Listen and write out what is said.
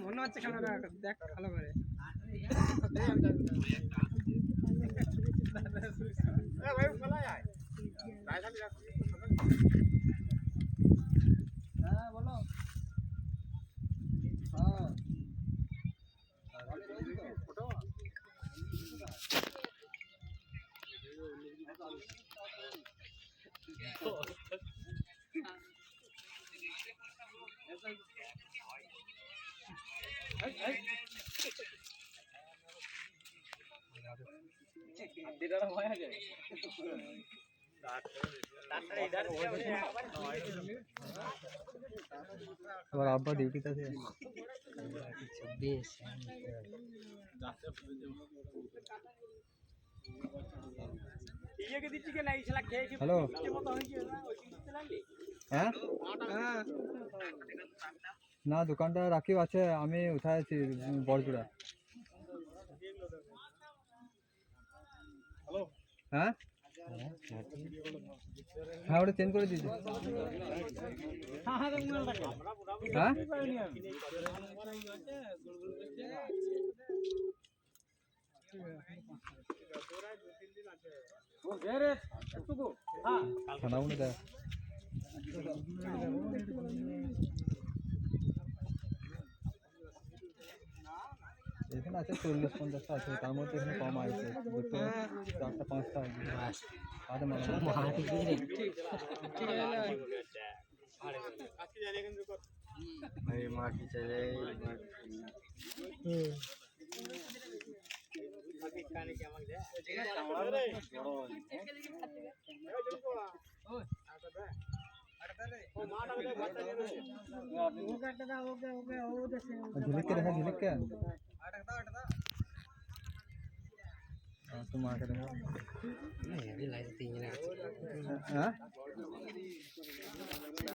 মনে হচ্ছে দেখ ভালো করে হ্যাঁ বলো और अब्बा ड्यूटी था 26 हेलो হ্যাঁ না দোকানটা রাখিও আছে আমি উঠাইছি বড়জোড়া হ্যালো হ্যাঁ হ্যাঁ ওটা চেঞ্জ করে দিয়েছি হ্যাঁ খানাও না দেয় এখানে আছে 40-50টা আছে তার মধ্যে এখানে কম আছে 2-4-5টা আরে মাটি চলে झिलिक के देखा झिलिक के तुम आके देखो